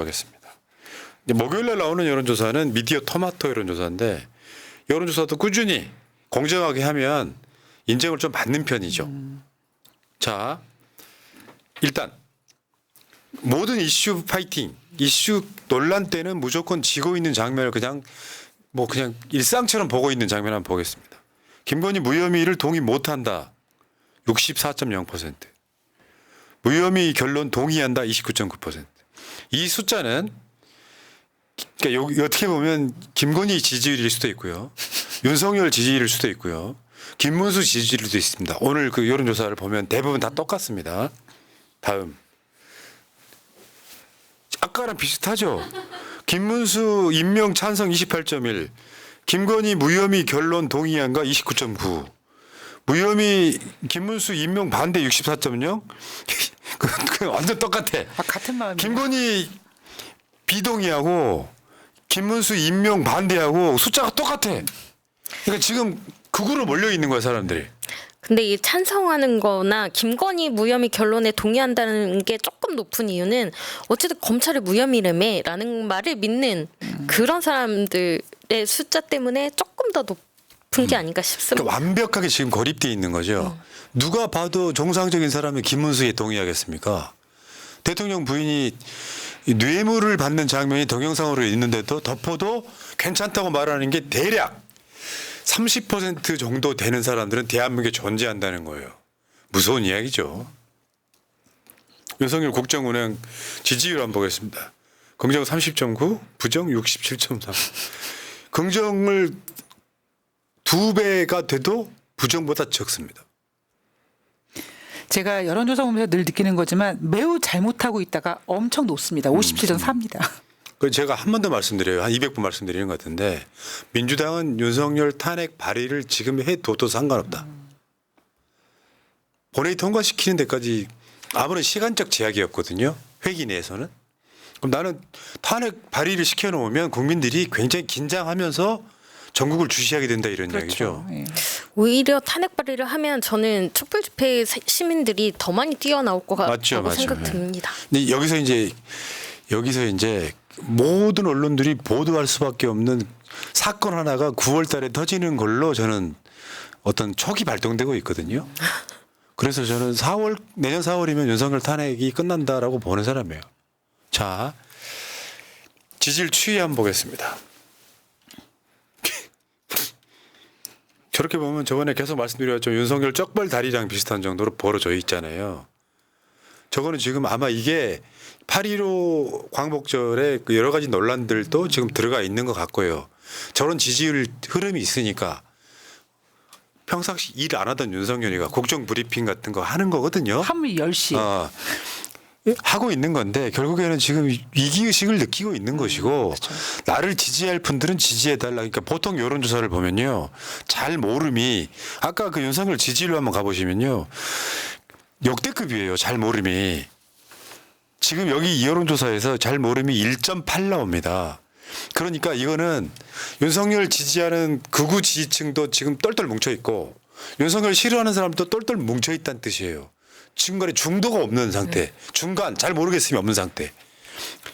하겠습니다. 이제 목요일날 나오는 여론조사는 미디어 토마토 여론조사인데 여론조사도 꾸준히 공정하게 하면 인정을 좀 받는 편이죠. 자, 일단 모든 이슈 파이팅, 이슈 논란 때는 무조건 지고 있는 장면을 그냥 일상처럼 보고 있는 장면 한번 보겠습니다. 김건희 무혐의를 동의 못한다. 64.0%. 무혐의 결론 동의한다. 29.9%. 이 숫자는 그러니까 어떻게 보면 김건희 지지율일 수도 있고요. 윤석열 지지율일 수도 있고요. 김문수 지지율도 있습니다. 오늘 그 여론조사를 보면 대부분 다 똑같습니다. 다음. 아까랑 비슷하죠. 김문수 임명 찬성 28.1, 김건희 무혐의 결론 동의한가 29.9, 무혐의 김문수 임명 반대 64.0. 그 완전 똑같아. 같은 마음이에요. 김건희 비동의하고 김문수 임명 반대하고 숫자가 똑같아. 그러니까 지금 극으로 몰려 있는 거야 사람들이. 근데 이 찬성하는 거나 김건희 무혐의 결론에 동의한다는 게 조금 높은 이유는 어쨌든 검찰이 무혐의라며라는 말을 믿는 그런 사람들의 숫자 때문에 조금 더 높은 게 아닌가 싶습니다. 그러니까 완벽하게 지금 고립돼 있는 거죠. 누가 봐도 정상적인 사람이 김문수에 동의하겠습니까? 대통령 부인이 뇌물을 받는 장면이 동영상으로 있는데도 덮어도 괜찮다고 말하는 게 대략 30% 정도 되는 사람들은 대한민국에 존재한다는 거예요. 무서운 이야기죠. 윤석열 국정운행 지지율 한번 보겠습니다. 긍정 30.9, 부정 67.3. 긍정을 2배가 돼도 부정보다 적습니다. 제가 여론조사 보면서 늘 느끼는 거지만 매우 잘못하고 있다가 엄청 높습니다. 57.4입니다. 그 제가 한 번 더 말씀드려요. 한 200번 말씀드리는 것 같은데 민주당은 윤석열 탄핵 발의를 지금 해둬도 상관없다. 본회의 통과시키는 데까지 아무런 시간적 제약이었거든요. 회기 내에서는. 그럼 나는 탄핵 발의를 시켜놓으면 국민들이 굉장히 긴장하면서 전국을 주시하게 된다 이런 이야기죠. 예. 오히려 탄핵 발의를 하면 저는 촛불 집회 시민들이 더 많이 뛰어나올 것 같다고 생각 듭니다. 근데 여기서 이제 모든 언론들이 보도할 수밖에 없는 사건 하나가 9월 달에 터지는 걸로 저는 어떤 촉이 발동되고 있거든요. 그래서 저는 내년 4월이면 윤석열 탄핵이 끝난다라고 보는 사람이에요. 자, 지지율 추이 한번 보겠습니다. 저렇게 보면 저번에 계속 말씀드렸죠. 윤석열 쩍벌 다리랑 비슷한 정도로 벌어져 있잖아요. 저거는 지금 아마 이게 8.15 광복절에 그 여러 가지 논란들도 지금 들어가 있는 것 같고요. 저런 지지율 흐름이 있으니까 평상시 일 안 하던 윤석열이가 국정 브리핑 같은 거 하는 거거든요. 하루 10시. 하고 있는 건데 결국에는 지금 위기의식을 느끼고 있는 것이고 그렇죠. 나를 지지할 분들은 지지해달라. 그러니까 보통 여론조사를 보면요. 잘 모름이 아까 그 윤석열 지지율로 한번 가보시면요. 역대급이에요. 잘 모름이. 지금 여기 이 여론조사에서 잘 모름이 1.8 나옵니다. 그러니까 이거는 윤석열 지지하는 극우 지지층도 지금 똘똘 뭉쳐있고 윤석열 싫어하는 사람도 똘똘 뭉쳐있다는 뜻이에요. 중간에 중도가 없는 상태, 중간 잘 모르겠으면 없는 상태.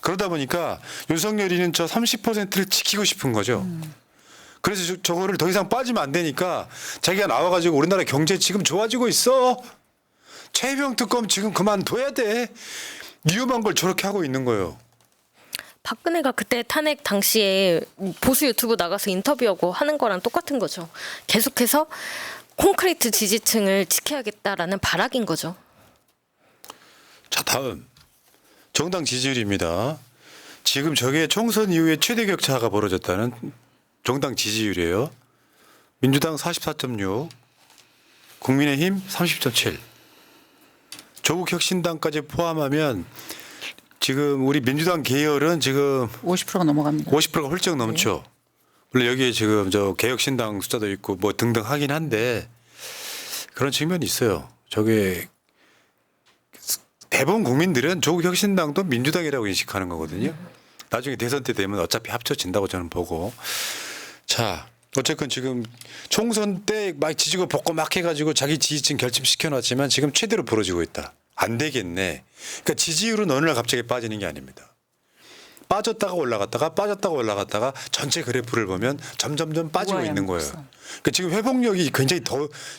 그러다 보니까 윤석열이는 저 30%를 지키고 싶은 거죠. 그래서 저거를 더 이상 빠지면 안 되니까 자기가 나와가지고 우리나라 경제 지금 좋아지고 있어. 최혜병 특검 지금 그만둬야 돼. 위험한 걸 저렇게 하고 있는 거예요. 박근혜가 그때 탄핵 당시에 보수 유튜브 나가서 인터뷰하고 하는 거랑 똑같은 거죠. 계속해서 콘크리트 지지층을 지켜야겠다라는 발악인 거죠. 자, 다음 정당 지지율입니다. 지금 저게 총선 이후에 최대 격차가 벌어졌다는 정당 지지율이에요. 민주당 44.6, 국민의힘 30.7, 조국혁신당까지 포함하면 지금 우리 민주당 계열은 지금 50%가 넘어갑니다. 50%가 훌쩍 넘죠. 물론 여기에 지금 저 개혁신당 숫자도 있고 뭐 등등 하긴 한데 그런 측면이 있어요. 저게 대부분 국민들은 조국혁신당도 민주당이라고 인식하는 거거든요. 나중에 대선 때 되면 어차피 합쳐진다고 저는 보고. 자, 어쨌건 지금 총선 때 막 지지고 볶고 막 해가지고 자기 지지층 결집시켜놨지만 지금 최대로 벌어지고 있다. 안 되겠네. 그러니까 지지율은 어느 날 갑자기 빠지는 게 아닙니다. 빠졌다가 올라갔다가 전체 그래프를 보면 점점점 빠지고 우아한 있는 거예요. 곡선. 그러니까 지금 회복력이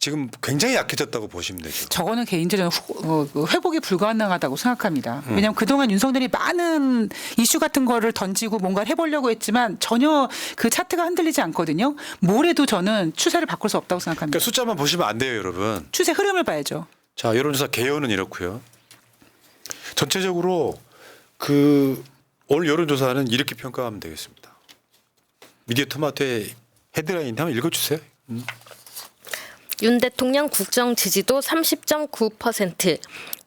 지금 굉장히 약해졌다고 보시면 되죠. 저거는 개인적으로 회복이 불가능하다고 생각합니다. 왜냐하면 그동안 윤석열이 많은 이슈 같은 거를 던지고 뭔가를 해보려고 했지만 전혀 그 차트가 흔들리지 않거든요. 뭘 해도 저는 추세를 바꿀 수 없다고 생각합니다. 그러니까 숫자만 보시면 안 돼요, 여러분. 추세 흐름을 봐야죠. 자, 여론조사 개요는 이렇고요. 전체적으로 오늘 여론조사는 이렇게 평가하면 되겠습니다. 미디어 토마토의 헤드라인 한번 읽어주세요. 윤 대통령 국정 지지도 30.9%,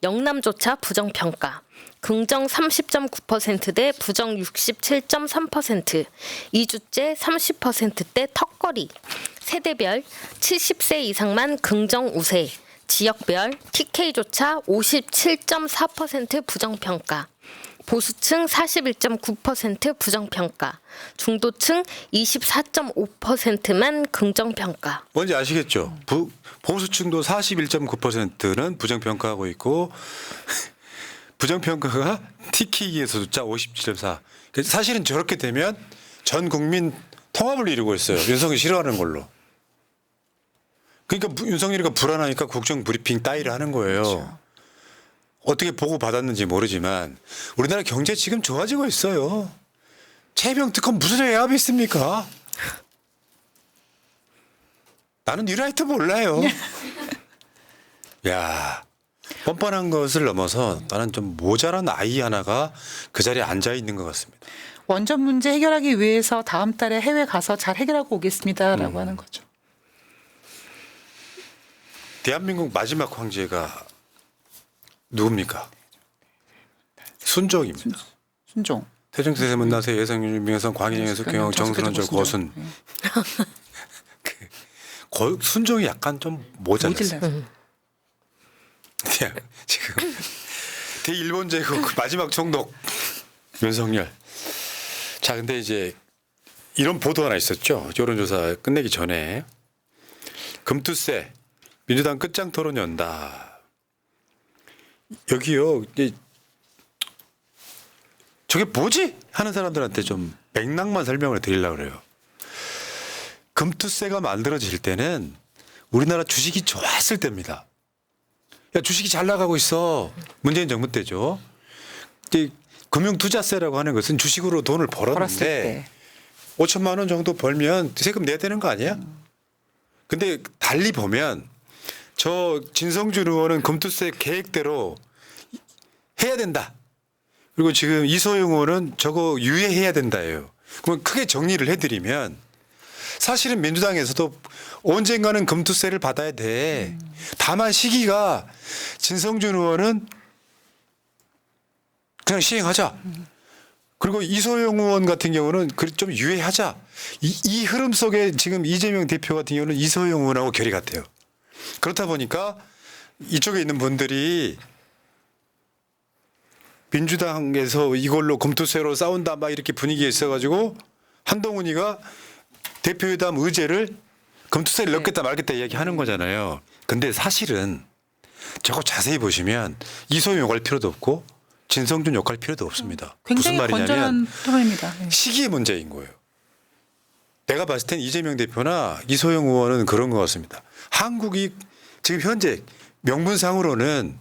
영남조차 부정평가. 긍정 30.9%대 부정 67.3%, 2주째 30%대 턱걸이. 세대별 70세 이상만 긍정 우세. 지역별 TK조차 57.4% 부정평가. 보수층 41.9% 부정평가, 중도층 24.5%만 긍정평가. 뭔지 아시겠죠? 보수층도 41.9%는 부정평가하고 있고 부정평가가 TK에서조차 57.4. 사실은 저렇게 되면 전 국민 통합을 이루고 있어요. 윤석열이 싫어하는 걸로. 그러니까 윤석열이가 불안하니까 국정 브리핑 따위를 하는 거예요. 그렇죠. 어떻게 보고 받았는지 모르지만 우리나라 경제 지금 좋아지고 있어요. 최병 특검 무슨 외압이 있습니까? 나는 뉴라이트 몰라요. 야, 뻔뻔한 것을 넘어서 나는 좀 모자란 아이 하나가 그 자리에 앉아 있는 것 같습니다. 원전 문제 해결하기 위해서 다음 달에 해외 가서 잘 해결하고 오겠습니다라고 하는 거죠. 대한민국 마지막 황제가 누굽니까? 순종입니다. 순종. 태종세세 문나세 예성윤 명성 광해영에서 경영 정순원절 고순. 순종이 약간 좀 모자랐어요. 모질라요. 지금 대일본 제국 마지막 총독 윤석열. 자, 근데 이제 이런 보도 하나 있었죠. 여론조사 끝내기 전에 금투세 민주당 끝장 토론 연다. 여기요. 저게 뭐지? 하는 사람들한테 좀 맥락만 설명을 드리려고 그래요. 금투세가 만들어질 때는 우리나라 주식이 좋았을 때입니다. 야, 주식이 잘 나가고 있어. 문재인 정부 때죠. 금융투자세라고 하는 것은 주식으로 돈을 벌었을 벌었는데 때. 5천만 원 정도 벌면 세금 내야 되는 거 아니야? 근데 달리 보면 저 진성준 의원은 금투세 계획대로 해야 된다. 그리고 지금 이소영 의원은 저거 유예해야 된다예요. 그럼 크게 정리를 해드리면 사실은 민주당에서도 언젠가는 금투세를 받아야 돼. 다만 시기가 진성준 의원은 그냥 시행하자. 그리고 이소영 의원 같은 경우는 좀 유예하자. 이 흐름 속에 지금 이재명 대표 같은 경우는 이소영 의원하고 결이 같아요. 그렇다 보니까 이쪽에 있는 분들이 민주당에서 이걸로 금투세로 싸운다 막 이렇게 분위기에 있어가지고 한동훈이가 대표회담 의제를 금투세를 넣겠다 말겠다 이야기하는 거잖아요. 근데 사실은 저거 자세히 보시면 이소영 욕할 필요도 없고 진성준 욕할 필요도 없습니다. 무슨 굉장히 말이냐면 건전한 토론입니다. 시기의 문제인 거예요. 내가 봤을 땐 이재명 대표나 이소영 의원은 그런 것 같습니다. 한국이 지금 현재 명분상으로는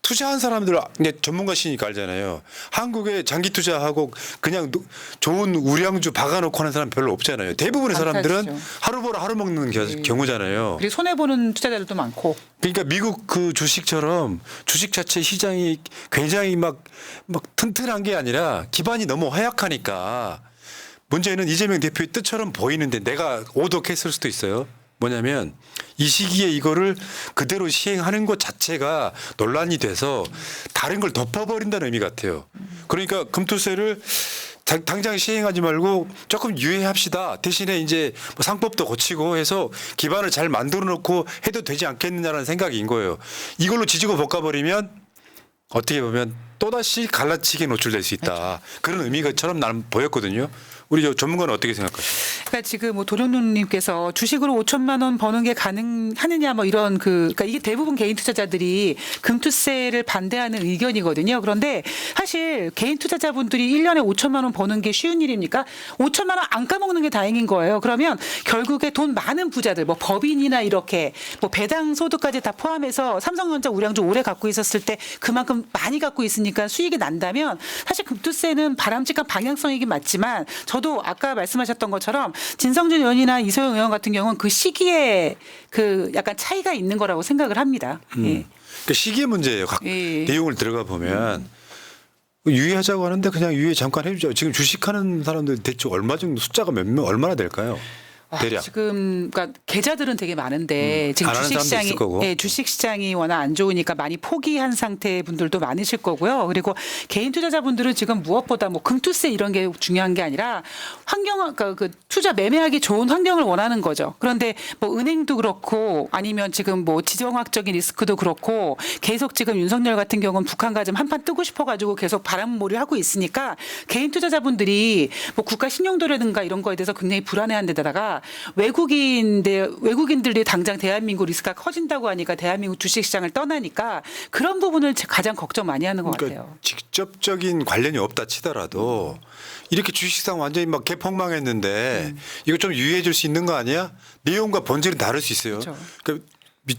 투자한 사람들 이제 전문가시니까 알잖아요. 한국에 장기 투자하고 그냥 좋은 우량주 박아놓고 하는 사람 별로 없잖아요. 대부분의 사람들은 많다죠. 하루 벌어 하루 먹는 경우잖아요. 그리고 손해 보는 투자자들도 많고. 그러니까 미국 그 주식처럼 주식 자체 시장이 굉장히 막 튼튼한 게 아니라 기반이 너무 허약하니까 문제는 이재명 대표의 뜻처럼 보이는데 내가 오독했을 수도 있어요. 뭐냐면 이 시기에 이거를 그대로 시행하는 것 자체가 논란이 돼서 다른 걸 덮어버린다는 의미 같아요. 그러니까 금투세를 당장 시행하지 말고 조금 유예합시다. 대신에 이제 뭐 상법도 고치고 해서 기반을 잘 만들어 놓고 해도 되지 않겠느냐라는 생각인 거예요. 이걸로 지지고 볶아버리면 어떻게 보면 또다시 갈라치기에 노출될 수 있다. 그런 의미처럼 나는 보였거든요. 우리 저 전문가는 어떻게 생각하십니까? 그러니까 지금 뭐 도련님께서 주식으로 5천만 원 버는 게 가능하느냐 뭐 이런 그러니까 이게 대부분 개인 투자자들이 금투세를 반대하는 의견이거든요. 그런데 사실 개인 투자자분들이 1년에 5천만 원 버는 게 쉬운 일입니까? 5천만 원 안 까먹는 게 다행인 거예요. 그러면 결국에 돈 많은 부자들 뭐 법인이나 이렇게 뭐 배당 소득까지 다 포함해서 삼성전자 우량주 오래 갖고 있었을 때 그만큼 많이 갖고 있으니까 수익이 난다면 사실 금투세는 바람직한 방향성이긴 맞지만 저도 아까 말씀하셨던 것처럼 진성준 의원이나 이소영 의원 같은 경우는 그 시기에 그 약간 차이가 있는 거라고 생각을 합니다. 예. 그 시기의 문제예요. 각 예. 내용을 들어가 보면 유예하자고 하는데 그냥 유예 잠깐 해주죠. 지금 주식하는 사람들 대충 얼마 정도 숫자가 몇 명 얼마나 될까요? 대략. 지금 그러니까 계좌들은 되게 많은데 지금 안 하는 사람도 주식시장이 있을 거고. 주식시장이 워낙 안 좋으니까 많이 포기한 상태 분들도 많으실 거고요. 그리고 개인 투자자분들은 지금 무엇보다 뭐 금투세 이런 게 중요한 게 아니라 환경 그러니까 그 투자 매매하기 좋은 환경을 원하는 거죠. 그런데 뭐 은행도 그렇고 아니면 지금 뭐 지정학적인 리스크도 그렇고 계속 지금 윤석열 같은 경우는 북한과 좀 한판 뜨고 싶어가지고 계속 바람몰이를 하고 있으니까 개인 투자자분들이 뭐 국가 신용도라든가 이런 거에 대해서 굉장히 불안해한 데다가 외국인들이 당장 대한민국 리스크가 커진다고 하니까 대한민국 주식시장을 떠나니까 그런 부분을 가장 걱정 많이 하는 것 같아요. 직접적인 관련이 없다 치더라도 이렇게 주식시장 완전히 막 개폭망했는데 이거 좀 유의해 줄 수 있는 거 아니야? 내용과 본질은 다를 수 있어요. 그렇죠. 그러니까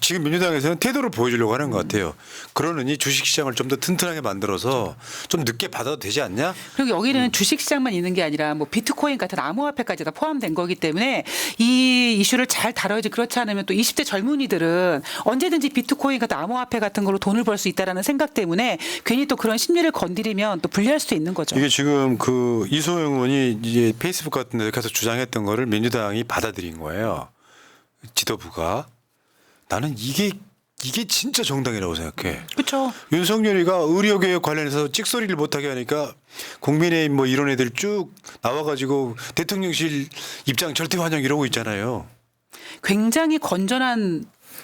지금 민주당에서는 태도를 보여주려고 하는 것 같아요. 그러느니 주식시장을 좀 더 튼튼하게 만들어서 좀 늦게 받아도 되지 않냐? 그리고 여기는 주식시장만 있는 게 아니라 뭐 비트코인 같은 암호화폐까지 다 포함된 거기 때문에 이 이슈를 잘 다뤄야지 그렇지 않으면 또 20대 젊은이들은 언제든지 비트코인 같은 암호화폐 같은 걸로 돈을 벌 수 있다라는 생각 때문에 괜히 또 그런 심리를 건드리면 또 불리할 수도 있는 거죠. 이게 지금 그 이소영 의원이 이제 페이스북 같은 데 가서 주장했던 거를 민주당이 받아들인 거예요. 지도부가. 나는 이게 진짜 정당이라고 생각해. 그렇죠. 윤석열이가 의료개혁 관련해서 찍소리를 못하게 하니까 국민의힘 뭐 이런 애들 쭉 나와가지고 대통령실 입장 절대 환영 이러고 있잖아요. 굉장히 건전한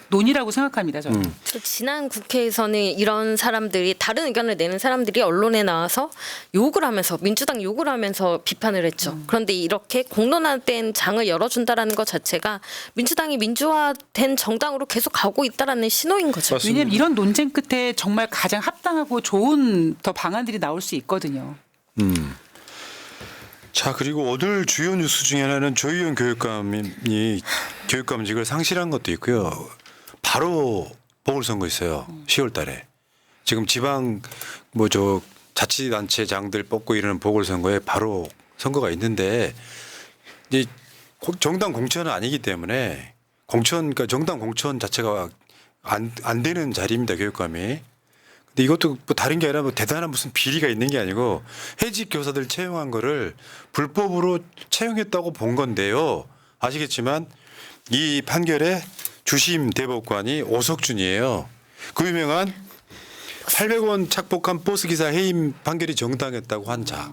논의라고 생각합니다. 저는. 저 지난 국회에서는 이런 사람들이 다른 의견을 내는 사람들이 언론에 나와서 욕을 하면서 민주당 욕을 하면서 비판을 했죠. 그런데 이렇게 공론화된 장을 열어준다라는 것 자체가 민주당이 민주화된 정당으로 계속 가고 있다라는 신호인 거죠. 맞습니다. 왜냐하면 이런 논쟁 끝에 정말 가장 합당하고 좋은 더 방안들이 나올 수 있거든요. 자, 그리고 오늘 주요 뉴스 중에 하나는 조희연 교육감이 교육감직을 상실한 것도 있고요. 바로 보궐선거 있어요. 10월 달에. 지금 지방 뭐 저 자치단체장들 뽑고 이러는 보궐선거에 바로 선거가 있는데 이제 정당 공천은 아니기 때문에 그러니까 정당 공천 자체가 안 되는 자리입니다. 교육감이. 근데 이것도 뭐 다른 게 아니라 뭐 대단한 무슨 비리가 있는 게 아니고 해직 교사들 채용한 거를 불법으로 채용했다고 본 건데요. 아시겠지만 이 판결에 주심 대법관이 오석준이에요. 그 유명한 800원 착복한 버스기사 해임 판결이 정당했다고 한 자.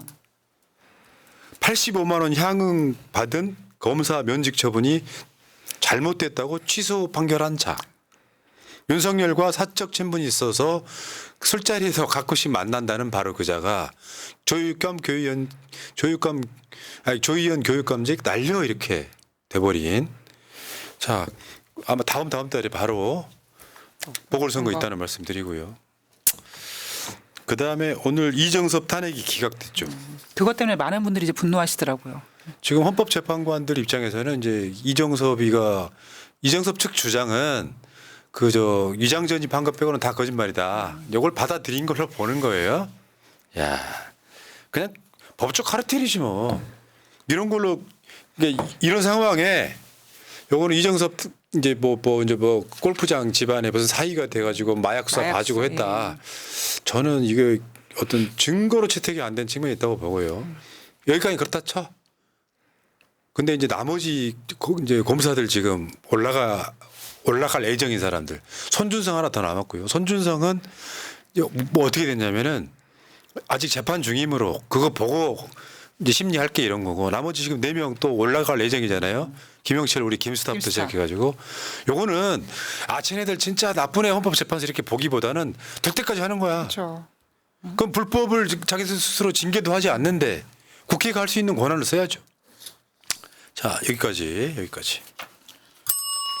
85만 원 향응 받은 검사 면직 처분이 잘못됐다고 취소 판결한 자. 윤석열과 사적 친분이 있어서 술자리에서 가끔씩 만난다는 바로 그 자가 조희연 교육감직 날려 이렇게 돼버린. 자, 아마 다음 달에 바로 보궐선거 있다는 말씀드리고요. 그 다음에 오늘 이정섭 탄핵이 기각됐죠. 그것 때문에 많은 분들이 이제 분노하시더라고요. 지금 헌법재판관들 입장에서는 이제 이정섭 측 주장은 그저 위장 전입한 것 빼고는 다 거짓말이다. 이걸 받아들인 걸로 보는 거예요. 야, 그냥 법적 카르텔이지 뭐. 이런 걸로 이런 상황에 요거는 이정섭 이제 뭐 골프장 집안에 무슨 사이가 돼가지고 마약 수사 봐주고 했다. 저는 이게 어떤 증거로 채택이 안 된 측면이 있다고 보고요. 여기까지 그렇다 쳐. 근데 이제 나머지 이제 검사들 지금 올라갈 예정인 사람들. 손준성 하나 더 남았고요. 손준성은 뭐 어떻게 됐냐면은 아직 재판 중이므로 그거 보고 이제 심리할 게 이런 거고 나머지 지금 4명 또 올라갈 예정이잖아요. 김영철 우리 김수탑부터 시작해가지고 요거는 쟤네들 진짜 나쁜 애 헌법재판소 이렇게 보기보다는 될 때까지 하는 거야. 그렇죠. 그럼 불법을 자기 스스로 징계도 하지 않는데 국회가 할 수 있는 권한을 써야죠. 자, 여기까지.